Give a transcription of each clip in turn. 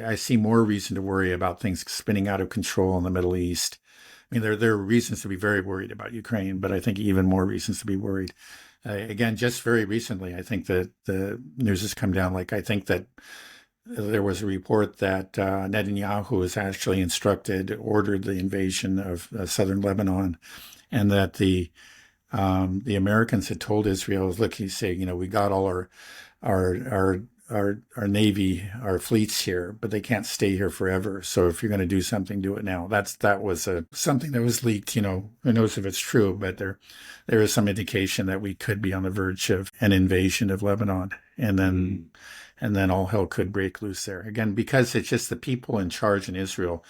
I see more reason to worry about things spinning out of control in the Middle East. I mean, there are reasons to be very worried about Ukraine, but I think even more reasons to be worried. Again, just very recently, I think that the news has come down. Like, I think that there was a report that Netanyahu has actually ordered the invasion of southern Lebanon, and that the Americans had told Israel, "Look," he said, "we got all our our our navy, our fleets here, but they can't stay here forever. So if you're going to do something, do it now." That was something that was leaked. Who knows if it's true, but there is some indication that we could be on the verge of an invasion of Lebanon, and then all hell could break loose there again, because it's just the people in charge in Israel.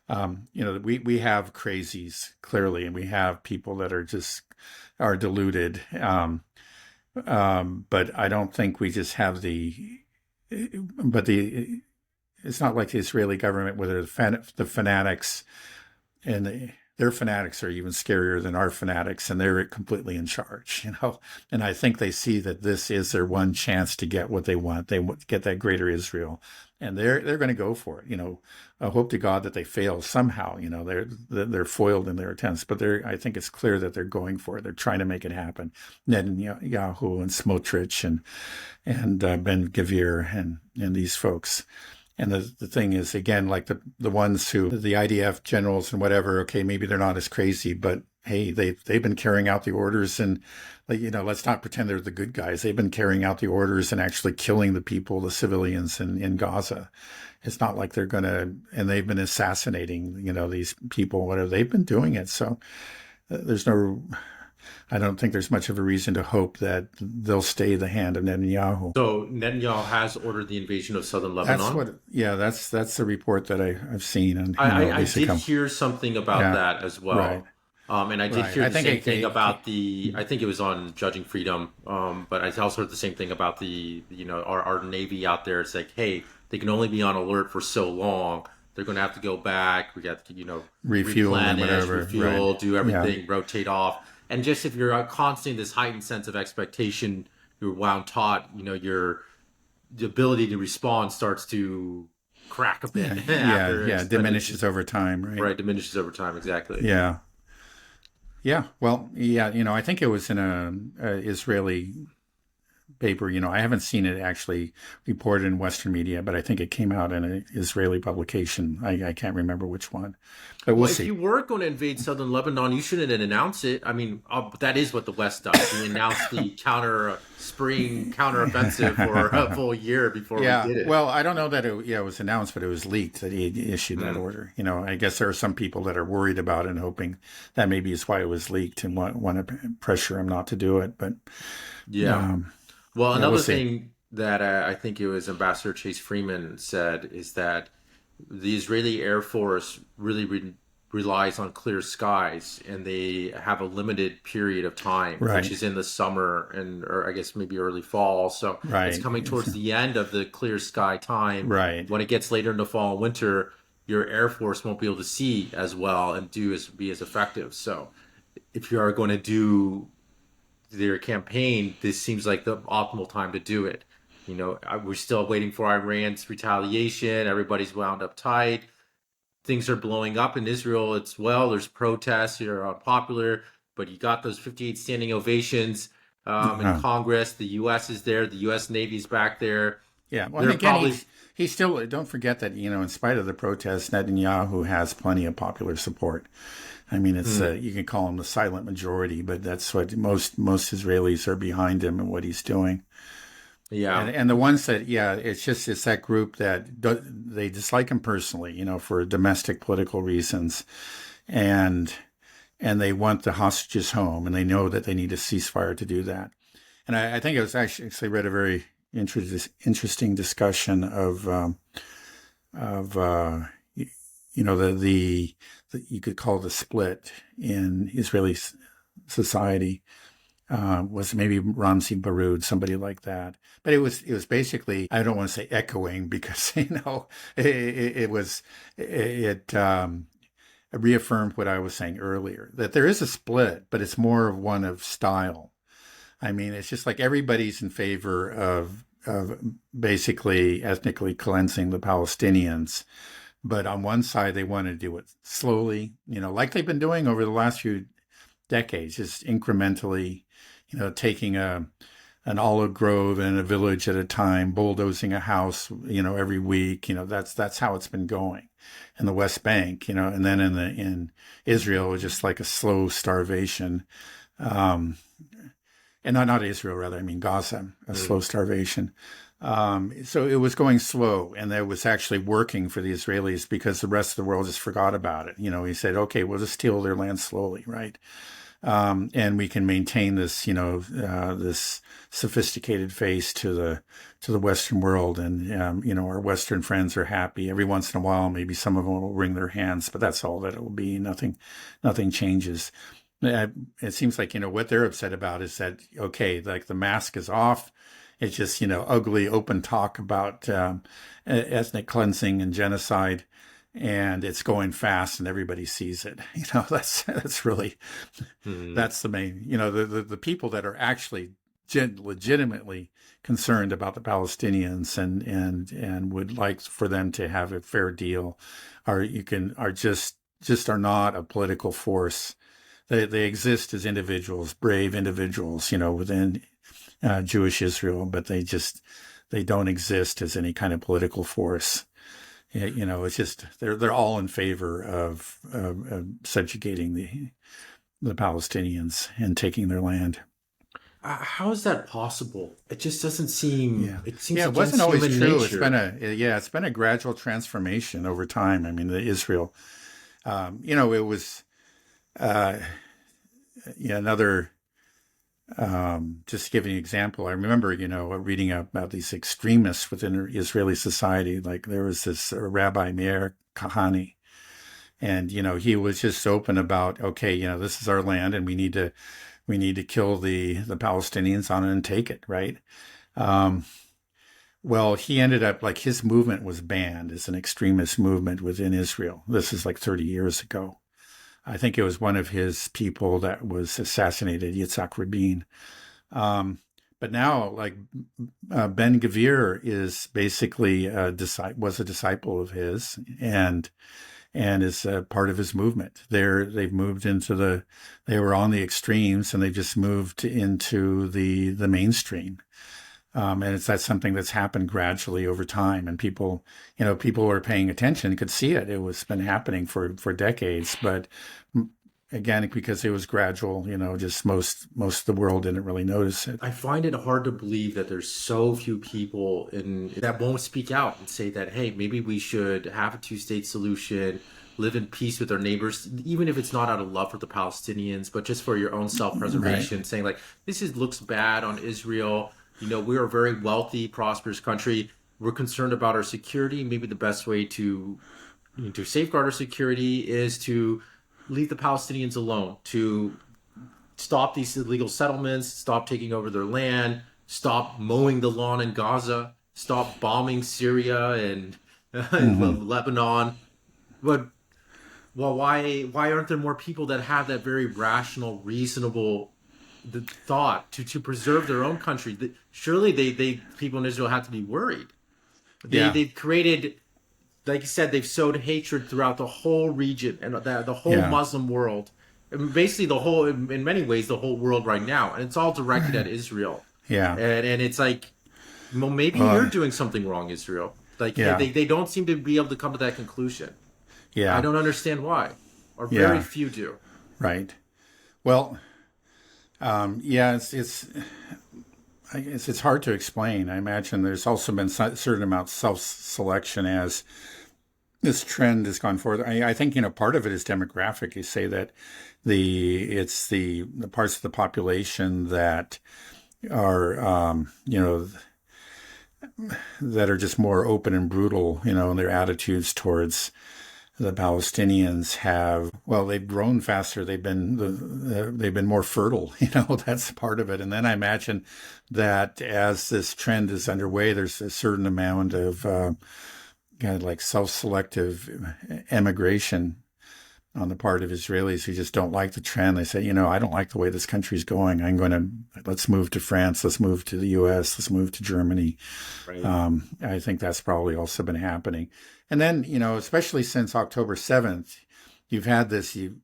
We have crazies clearly, and we have people that are deluded. But I don't think we just have it's not like the Israeli government, where the fanatics, and their fanatics are even scarier than our fanatics, and they're completely in charge, And I think they see that this is their one chance to get what they want. They get that greater Israel, and they're going to go for it. I hope to God that they fail somehow. They're foiled in their attempts, but I think it's clear that they're going for it. They're trying to make it happen. Netanyahu and Smotrich and Ben Gvir and these folks. And the thing is, again, like the ones the IDF generals and whatever, okay, maybe they're not as crazy, but hey, they've been carrying out the orders, and let's not pretend they're the good guys. They've been carrying out the orders and actually killing the people, the civilians in Gaza. It's not like they're and they've been assassinating, these people, whatever. They've been doing it. So I don't think there's much of a reason to hope that they'll stay the hand of Netanyahu. So Netanyahu has ordered the invasion of southern Lebanon. That's the report that I've seen. And I did hear something about that as well. Right. And I did hear the same thing about I think it was on Judging Freedom. But I also heard the same thing about our Navy out there. It's like, hey, they can only be on alert for so long. They're going to have to go back. We got to, refuel and whatever, do everything, rotate off. And just if you're constantly in this heightened sense of expectation, you're wound taut, the ability to respond starts to crack a bit. Diminishes over time, right? Right, diminishes over time, exactly. Yeah. Well, I think it was in a Israeli paper. I haven't seen it actually reported in Western media, but I think it came out in an Israeli publication. I can't remember which one, but we'll see. If you were going to invade southern Lebanon, you shouldn't announce it. I mean, that is what the West does. We announced the counteroffensive for a full year before we did it. Well, I don't know that it was announced, but it was leaked that he issued that order. I guess there are some people that are worried about it and hoping that maybe is why it was leaked and want to pressure him not to do it. But well, another thing that I think it was Ambassador Chase Freeman said is that the Israeli Air Force really relies on clear skies, and they have a limited period of time, which is in the summer or I guess maybe early fall. So it's coming towards the end of the clear sky time. Right. When it gets later in the fall and winter, your Air Force won't be able to see as well and be as effective. So if you are going to do their campaign, this seems like the optimal time to do it. We're still waiting for Iran's retaliation. Everybody's wound up tight. Things are blowing up in Israel. There's protests. You're unpopular, but you got those 58 standing ovations in Congress. The U.S. is there. The U.S. Navy's back there. Yeah. Well, again, he's still, don't forget that, in spite of the protests, Netanyahu has plenty of popular support. I mean, it's you can call him the silent majority, but that's what most Israelis are behind him and what he's doing. Yeah, and the ones that it's that group that they dislike him personally, for domestic political reasons, and they want the hostages home, and they know that they need a ceasefire to do that. And I think it was actually read a very interesting discussion of you could call the split in Israeli society was maybe Ramzi Baroud, somebody like that. But it was basically, I don't want to say echoing, because it reaffirmed what I was saying earlier, that there is a split, but it's more of one of style. I mean, it's just like everybody's in favor of of basically ethnically cleansing the Palestinians. But on one side, they want to do it slowly, like they've been doing over the last few decades, just incrementally, taking an olive grove and a village at a time, bulldozing a house, every week. That's how it's been going in the West Bank, and then in Israel, just like a slow starvation. And not Israel, rather, I mean Gaza, a slow starvation. So it was going slow, and it was actually working for the Israelis because the rest of the world just forgot about it. He said, okay, we'll just steal their land slowly, right? And we can maintain this, this sophisticated face to the Western world, and our Western friends are happy. Every once in a while, maybe some of them will wring their hands, but that's all that it will be. Nothing changes. It seems like what they're upset about is that, okay, like the mask is off. It's just ugly open talk about ethnic cleansing and genocide, and it's going fast and everybody sees it. That's really that's the main, the people that are actually legitimately concerned about the Palestinians and would like for them to have a fair deal are just not a political force. They exist as individuals, brave individuals, within Jewish Israel, but they don't exist as any kind of political force. It's just they're all in favor of subjugating the Palestinians and taking their land. How is that possible? It just doesn't seem. Yeah, It seems yeah, it against wasn't always human true. nature. It's been a gradual transformation over time. I mean, the Israel, it was another. Just to give you an example, I remember, reading about these extremists within Israeli society. Like there was this Rabbi Meir Kahane, and he was just open about, okay, this is our land, and we need to kill the Palestinians on it and take it, right? Well, he ended up like his movement was banned as an extremist movement within Israel. This is like 30 years ago. I think it was one of his people that was assassinated, Yitzhak Rabin. But now, like Ben Gvir is basically was a disciple of his, and is part of his movement. They've moved into they were on the extremes, and they just moved into the mainstream. And that's something that's happened gradually over time, and people who are paying attention could see it. It was been happening for decades, but again, because it was gradual, just most of the world didn't really notice it. I find it hard to believe that there's so few people that won't speak out and say that, hey, maybe we should have a two-state solution, live in peace with our neighbors, even if it's not out of love for the Palestinians, but just for your own self-preservation, Right. saying like, looks bad on Israel. We're a very wealthy, prosperous country. We're concerned about our security. Maybe the best way to safeguard our security is to leave the Palestinians alone, to stop these illegal settlements, stop taking over their land, stop mowing the lawn in Gaza, stop bombing Syria and Lebanon. But why aren't there more people that have that very rational, reasonable thought to preserve their own country? Surely they people in Israel have to be worried. Yeah. They've created, like you said, they've sowed hatred throughout the whole region and the whole Yeah. Muslim world. And basically, in many ways, the whole world right now, and it's all directed at Israel. Yeah. And it's like, well, maybe you're doing something wrong, Israel. Like Yeah. they don't seem to be able to come to that conclusion. I Yeah. don't understand why, or very Yeah. few do. Right. Well, yeah, it's hard to explain. I imagine there's also been a certain amount of self-selection as this trend has gone forward. I think part of it is demographic. You say that it's the parts of the population that are that are just more open and brutal, in their attitudes towards the Palestinians they've grown faster. They've been more fertile. That's part of it. And then I imagine that as this trend is underway, there's a certain amount of kind of like self-selective emigration on the part of Israelis who just don't like the trend. They say, I don't like the way this country's going. Let's move to France. Let's move to the US. Let's move to Germany. Right. I think that's probably also been happening. And then, especially since October 7th, you've had this, you've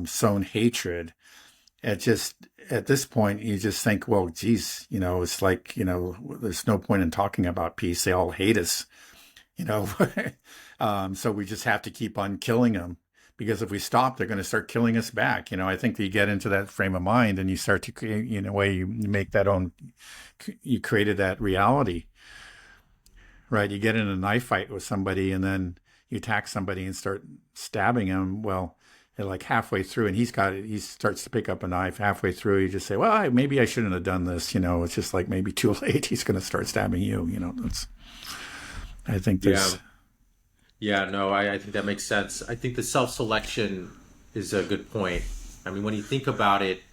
sown hatred. At this point, you just think, well, geez, it's like, there's no point in talking about peace. They all hate us, you know. So we just have to keep on killing them, because if we stop, they're going to start killing us back. I think that you get into that frame of mind and you start to create, in a way, you make you created that reality, right? You get in a knife fight with somebody and then you attack somebody and start stabbing them. Well, like halfway through, and he starts to pick up a knife halfway through. You just say, well, maybe I shouldn't have done this. It's just like maybe too late. He's going to start stabbing you. I think there's. Yeah, no, I think that makes sense. I think the self-selection is a good point. I mean, when you think about it,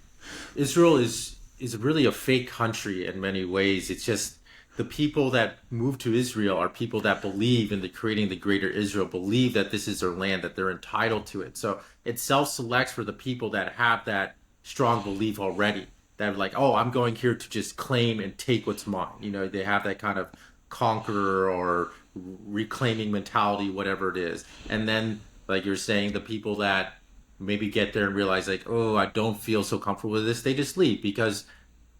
Israel is really a fake country in many ways. It's just the people that move to Israel are people that believe in creating the greater Israel, believe that this is their land, that they're entitled to it. So it self-selects for the people that have that strong belief already. That are like, oh, I'm going here to just claim and take what's mine. They have that kind of conqueror or reclaiming mentality, whatever it is. And then, like you're saying, the people that maybe get there and realize, like, oh, I don't feel so comfortable with this, they just leave, because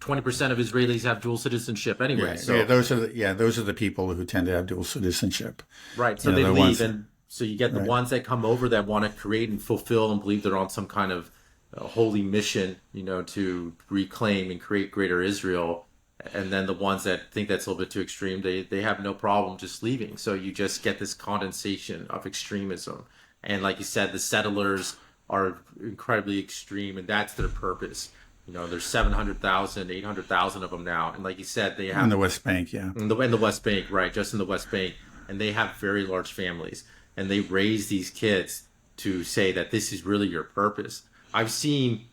20% of Israelis have dual citizenship anyway. Those are the people who tend to have dual citizenship. Right. So they leave, and so you get the ones that come over that want to create and fulfill and believe they're on some kind of holy mission, to reclaim and create greater Israel. And then the ones that think that's a little bit too extreme, they have no problem just leaving. So you just get this condensation of extremism. And like you said, the settlers are incredibly extreme, and that's their purpose. There's 700,000, 800,000 of them now. And like you said, they have... In the West Bank, yeah. In the West Bank, right, just in the West Bank. And they have very large families. And they raise these kids to say that this is really your purpose. I've seen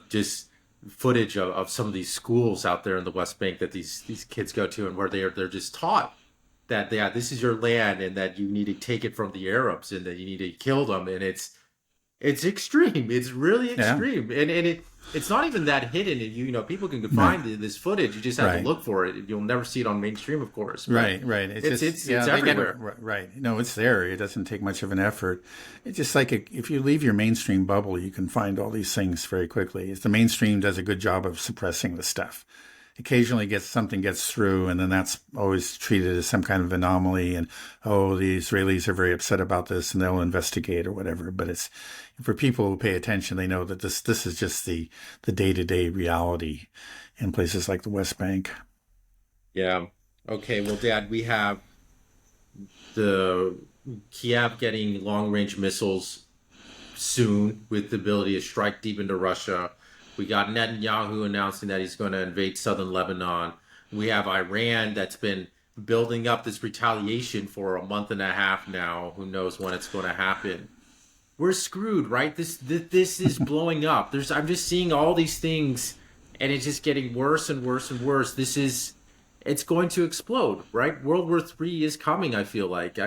just footage of some of these schools out there in the West Bank that these kids go to, and where they're just taught that this is your land and that you need to take it from the Arabs and that you need to kill them. And it's extreme. It's really extreme. Yeah. And it's not even that hidden. And people can find this footage. You just have to look for it. You'll never see it on mainstream, of course. Right. It's everywhere. Right. No, it's there. It doesn't take much of an effort. It's just like if you leave your mainstream bubble, you can find all these things very quickly. The mainstream does a good job of suppressing the stuff. Occasionally something gets through, and then that's always treated as some kind of anomaly. And, the Israelis are very upset about this, and they'll investigate or whatever. But it's for people who pay attention, they know that this is just the day-to-day reality in places like the West Bank. Yeah. Okay. Well, Dad, we have the Kiev getting long-range missiles soon with the ability to strike deep into Russia. We got Netanyahu announcing that he's going to invade southern Lebanon. We have Iran that's been building up this retaliation for a month and a half now. Who knows when it's going to happen? We're screwed, right? This is blowing up. I'm just seeing all these things, and it's just getting worse and worse and worse. It's going to explode, right? World War III is coming, I feel like.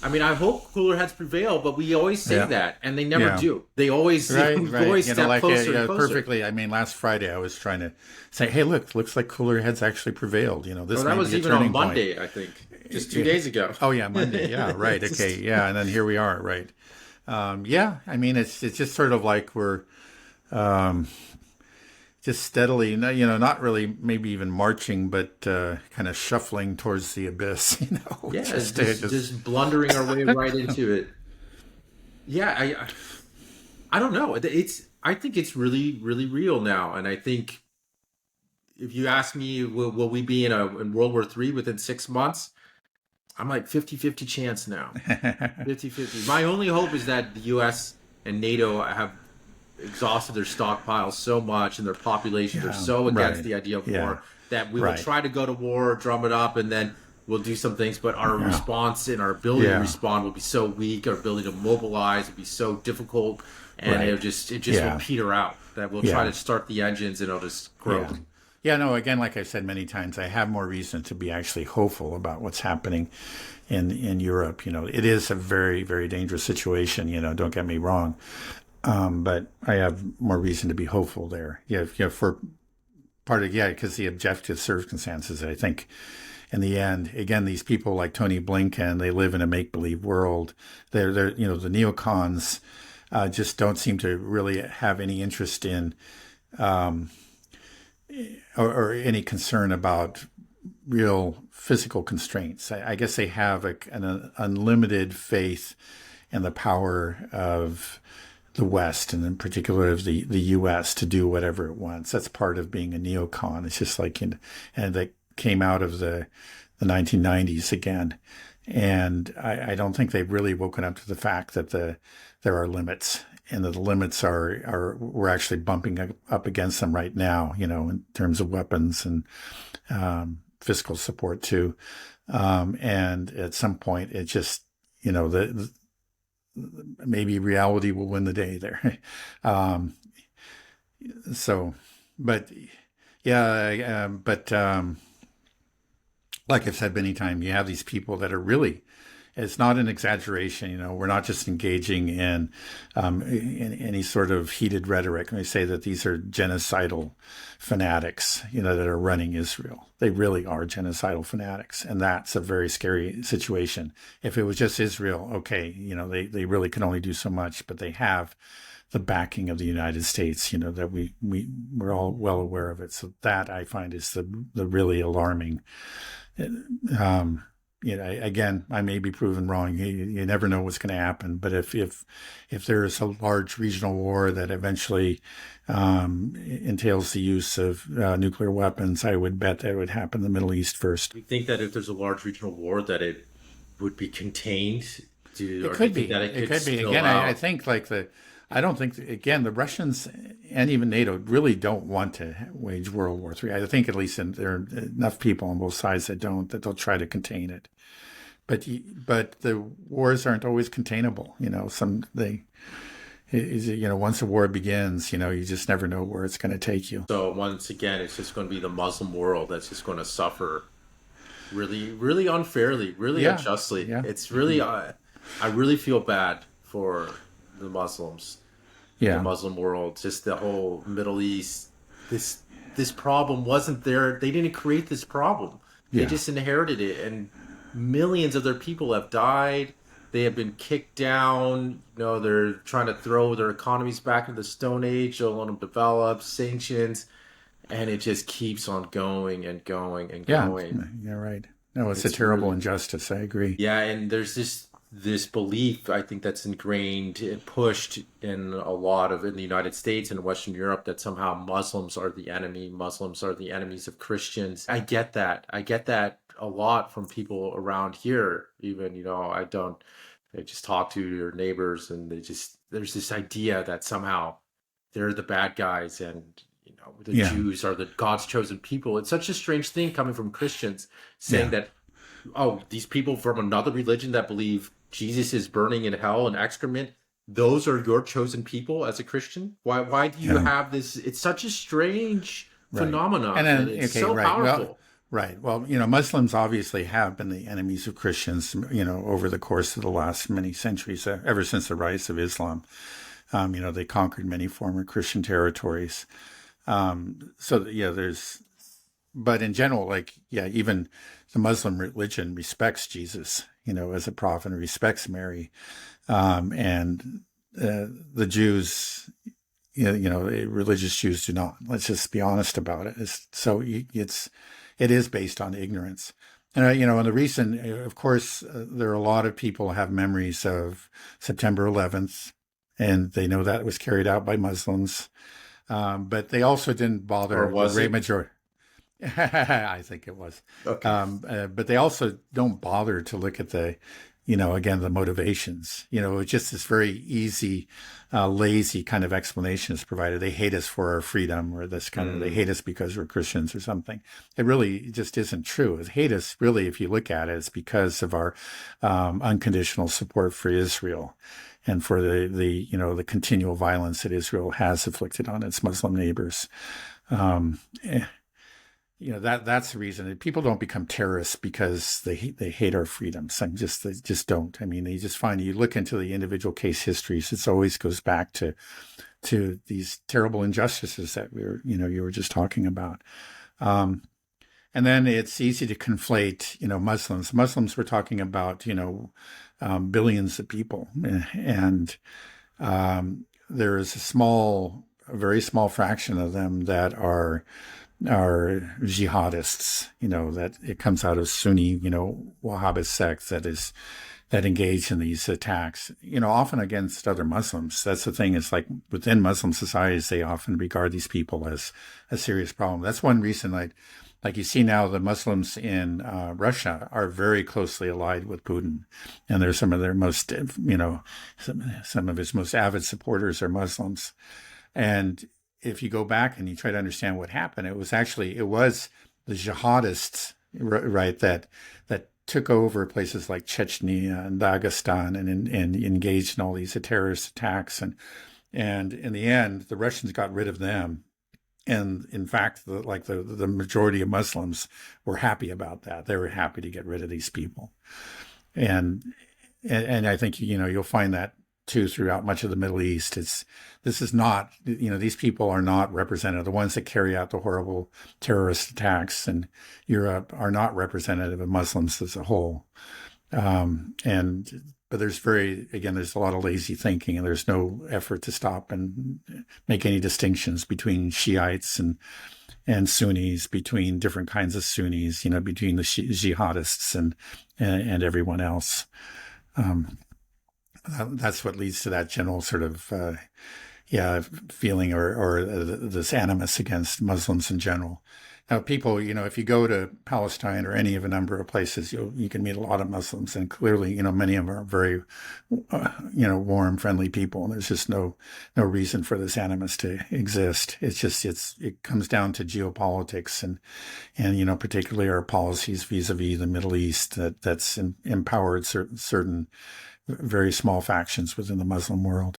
I hope cooler heads prevail, but we always say that, and they never do. They always step closer and closer. Perfectly. Last Friday I was trying to say, "Hey, looks like cooler heads actually preveled." This that was even on Monday, I think, just 2 days ago. Oh yeah, Monday. Yeah, right. Okay, yeah, and then here we are. Right. It's just sort of like we're just steadily, not really maybe even marching, but kind of shuffling towards the abyss, Yeah, just blundering our way right into it. Yeah, I don't know. I think it's really, really real now. And I think if you ask me, will we be in World War III within 6 months? I'm like 50-50 chance now. 50-50. My only hope is that the U.S. and NATO have exhausted their stockpiles so much, and their populations are so against the idea of war that we will try to go to war, drum it up, and then we'll do some things, but our response and our ability to respond will be so weak. Our ability to mobilize will be so difficult, and it just will peter out. That we'll try to start the engines, and it'll just grow. Yeah, no, again, like I've said many times, I have more reason to be actually hopeful about what's happening in Europe. It is a very, very dangerous situation, don't get me wrong. But I have more reason to be hopeful there. For part of, because the objective circumstances, I think, in the end, again, these people like Tony Blinken, they live in a make-believe world. They're the neocons just don't seem to really have any interest in or any concern about real physical constraints. I guess they have an unlimited faith in the power of the West, and in particular of the U.S. to do whatever it wants. That's part of being a neocon. It's just like, and that came out of the 1990s again. And I don't think they've really woken up to the fact that there are limits, and that the limits are we're actually bumping up against them right now, in terms of weapons and fiscal support too. And at some point, it just, maybe reality will win the day there. um, so, but yeah, like I've said many times, you have these people that are really, it's not an exaggeration. We're not just engaging in any sort of heated rhetoric. And I say that these are genocidal fanatics, that are running Israel. They really are genocidal fanatics. And that's a very scary situation. If it was just Israel, okay, they really can only do so much, but they have the backing of the United States, that we're all well aware of it. So that I find is the really alarming. Again, I may be proven wrong. You never know what's going to happen. But if there's a large regional war that eventually entails the use of nuclear weapons, I would bet that it would happen in the Middle East first. Do you think that if there's a large regional war, that it would be contained to, It or do you could think be. that it It could could be. spill Again, out? I think I don't think, again, the Russians and even NATO really don't want to wage World War III. I think at least there are enough people on both sides that they'll try to contain it. But the wars aren't always containable. Once a war begins, you just never know where it's going to take you. So once again, it's just going to be the Muslim world that's just going to suffer really, really unfairly, really Yeah, unjustly. yeah, It's really, I really feel bad for the Muslims, the yeah, Muslim world, just the whole Middle East. This problem wasn't there. They didn't create this problem. They yeah, just inherited it, and millions of their people have died. They have been kicked down. They're trying to throw their economies back into the Stone Age. They'll let them develop sanctions, and it just keeps on going and going and yeah. going. You're right. No, it's a It's terrible really, injustice. I agree. yeah, and there's this belief, I think, that's ingrained and pushed in a lot of in the United States and Western Europe, that somehow Muslims are the enemy. Muslims are the enemies of Christians. I get that. I get that a lot from people around here. Even, I don't. They just talk to your neighbors, and there's this idea that somehow they're the bad guys, and the Yeah, Jews are the God's chosen people. It's such a strange thing coming from Christians, saying yeah, that, oh, these people from another religion that believe Jesus is burning in hell and excrement, those are your chosen people as a Christian? Why do you yeah. have this? It's such a strange Right. And phenomenon, and then, it's okay, so right. Well, powerful. right. Well, Muslims obviously have been the enemies of Christians, over the course of the last many centuries, ever since the rise of Islam. They conquered many former Christian territories. So, yeah, but in general, like, yeah, even the Muslim religion respects Jesus, as a prophet, and respects Mary. And the Jews, religious Jews do not. Let's just be honest about it. It is based on ignorance. And, in the recent, of course, there are a lot of people who have memories of September 11th, and they know that was carried out by Muslims. But they also didn't Or bother, the was great it? majority. I think it was. Okay. But they also don't bother to look at again, the motivations. It's just this very easy, lazy kind of explanation is provided. They hate us for our freedom, or this kind of, they Mm, hate us because we're Christians or something. It really just isn't true. They hate us, really, if you look at it, it's because of our unconditional support for Israel, and for the continual violence that Israel has inflicted on its Muslim neighbors. Um, that's the reason. People don't become terrorists because they hate our freedoms. They just don't. I mean, they just find, you look into the individual case histories, it always goes back to these terrible injustices that you were just talking about. And then it's easy to conflate, Muslims. Muslims, we're talking about, billions of people, and there is a very small fraction of them that are jihadists. That it comes out of Sunni, Wahhabist sects that engage in these attacks, often against other Muslims. That's the thing, is like within Muslim societies, they often regard these people as a serious problem. That's one reason, like you see now, the Muslims in Russia are very closely allied with Putin. And there's some of their most, some of his most avid supporters are Muslims. And if you go back and you try to understand what happened, it was the jihadists, right, that took over places like Chechnya and Dagestan and engaged in all these terrorist attacks. And in the end, the Russians got rid of them. And in fact, the majority of Muslims were happy about that. They were happy to get rid of these people. And I think, you'll find that too throughout much of the Middle East. These people are not representative. The ones that carry out the horrible terrorist attacks in Europe are not representative of Muslims as a whole. But there's a lot of lazy thinking, and there's no effort to stop and make any distinctions between Shiites and Sunnis, between different kinds of Sunnis, between the jihadists and everyone else. That's what leads to that general sort of, feeling or this animus against Muslims in general. Now, people, if you go to Palestine or any of a number of places, you can meet a lot of Muslims, and clearly, many of them are very, warm, friendly people. And there's just no reason for this animus to exist. It comes down to geopolitics and particularly our policies vis-a-vis the Middle East that's empowered certain very small factions within the Muslim world.